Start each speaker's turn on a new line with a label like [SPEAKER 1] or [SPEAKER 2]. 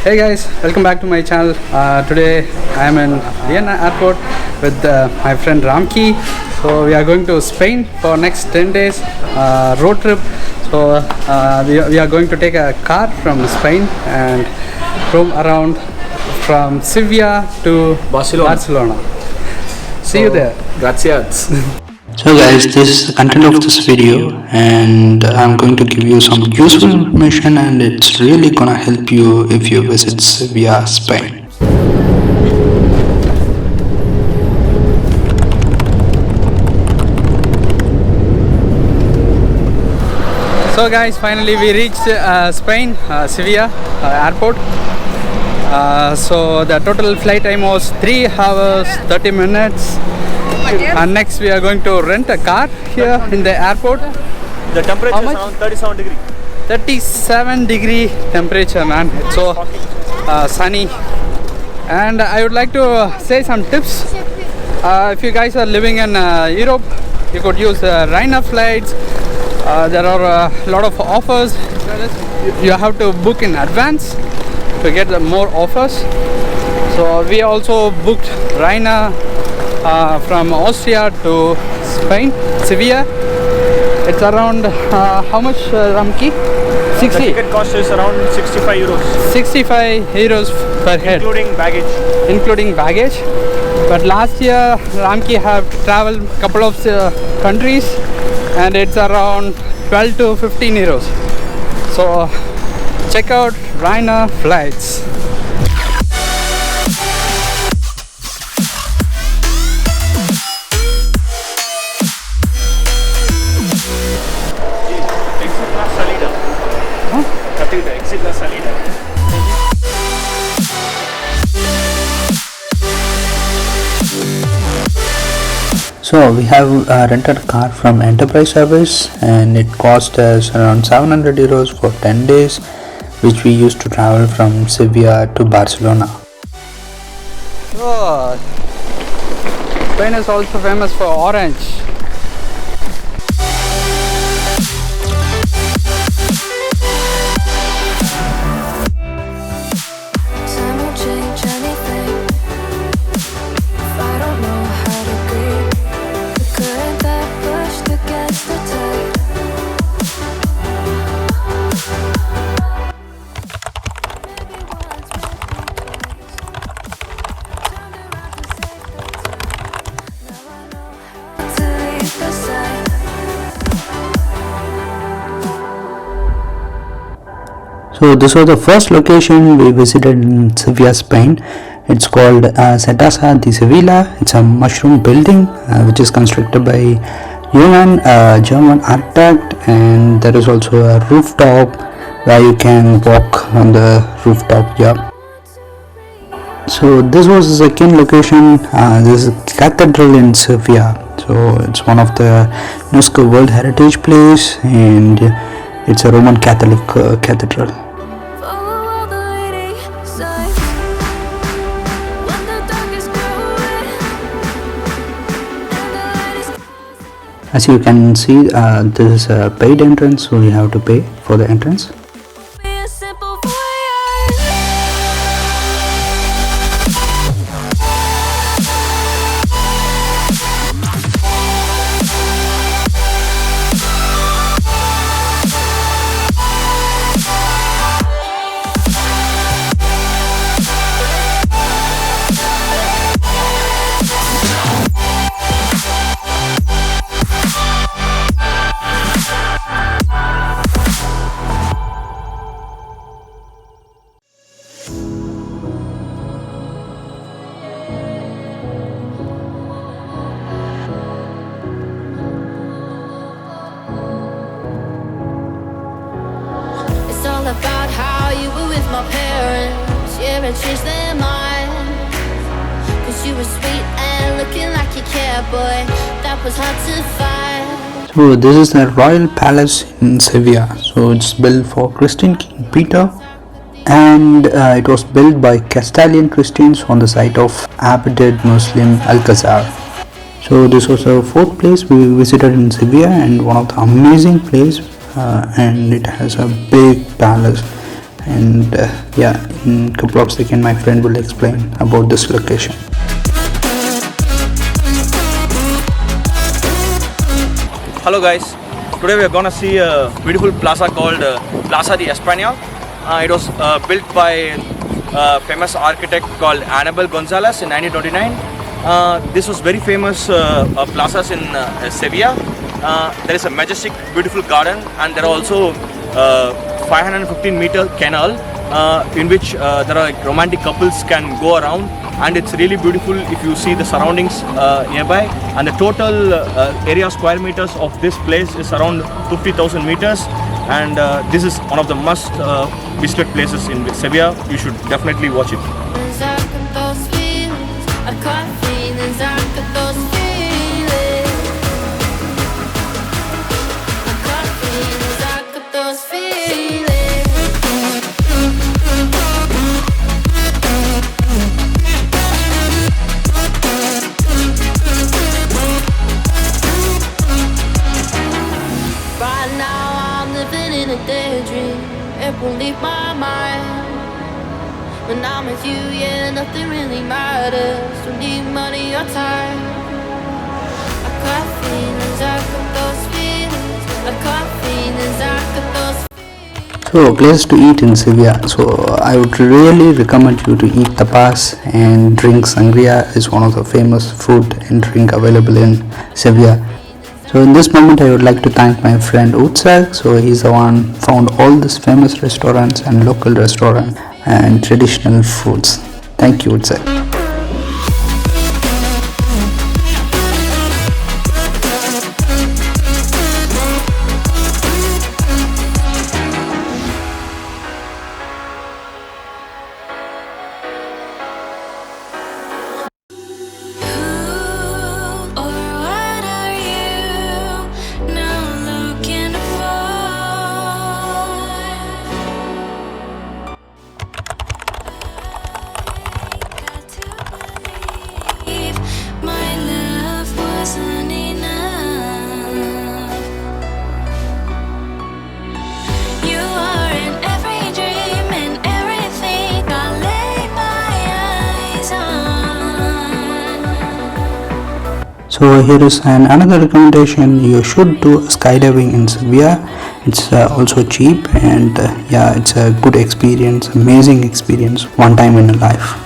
[SPEAKER 1] Hey guys, welcome back to my channel. Today I am in Vienna airport with my friend Ramki. So we are going to Spain for next 10 days road trip. So we are going to take a car from Spain and roam around from Sevilla to Barcelona. See you there.
[SPEAKER 2] Gracias.
[SPEAKER 3] So guys, this is the content of this video and I'm going to give you some useful information and it's really gonna help you if you visit Sevilla, Spain.
[SPEAKER 1] So guys, finally we reached Spain, Sevilla airport. So the total flight time was 3 hours 30 minutes. And next we are going to rent a car here in the airport.
[SPEAKER 2] The temperature is around 37 degrees.
[SPEAKER 1] 37 degree temperature, man. It's so sunny. And I would like to say some tips. If you guys are living in Europe, you could use Ryanair flights. There are a lot of offers. You have to book in advance to get the more offers. So we also booked Ryanair from Austria to Spain, Sevilla. It's around how much, Ramki? 60.
[SPEAKER 2] The ticket cost is around 65 euros.
[SPEAKER 1] 65 euros per head. Including baggage. But last year Ramki have traveled a couple of countries and it's around 12 to 15 euros. So check out Ryanair flights.
[SPEAKER 3] So we have rented a car from Enterprise Service and it cost us around 700 euros for 10 days, which we used to travel from Sevilla to Barcelona.
[SPEAKER 1] Oh, Spain is also famous for orange.
[SPEAKER 3] So this was the first location we visited in Sevilla, Spain. It's called Setas de Sevilla. It's a mushroom building which is constructed by German architect, and there is also a rooftop where you can walk on the rooftop here. So this was the second location. This is Cathedral in Sevilla. So it's one of the UNESCO World Heritage Place and it's a Roman Catholic cathedral. As you can see, this is a paid entrance, so you have to pay for the entrance.
[SPEAKER 4] About how you were with my parents, yeah, and changed their mind. Cause you were sweet and looking like you cared, boy, that was hard to find.
[SPEAKER 3] So this is the Royal Palace in Sevilla. So it's built for Christian King Peter and it was built by Castilian Christians on the site of Abded Muslim Alcázar. So this was the fourth place we visited in Sevilla and one of the amazing place, and it has a big palace and yeah, in a couple of seconds my friend will explain about this location.
[SPEAKER 2] Hello guys, today we are gonna see a beautiful plaza called Plaza de España. It was built by a famous architect called Annabel Gonzalez in 1929. This was very famous plazas in Sevilla. There is a majestic, beautiful garden, and there are also 515-meter canal in which there are romantic couples can go around, and it's really beautiful if you see the surroundings nearby. And the total area square meters of this place is around 50,000 meters, and this is one of the must visited places in Sevilla. You should definitely watch it.
[SPEAKER 4] It won't leave my mind. When I'm with you, yeah, nothing really matters. Don't need money or time. I got feelings, I got those feelings. I got feelings, I got those.
[SPEAKER 3] So place to eat in Sevilla. So I would really recommend you to eat tapas and drink sangria. Is one of the famous food and drink available in Sevilla. So in this moment I would like to thank my friend Utsak. So he's the one found all these famous restaurants and local restaurants and traditional foods. Thank you, Utsak. So here is another recommendation. You should do skydiving in Sevilla. It's also cheap, and yeah, it's a good experience, amazing experience, one time in a life.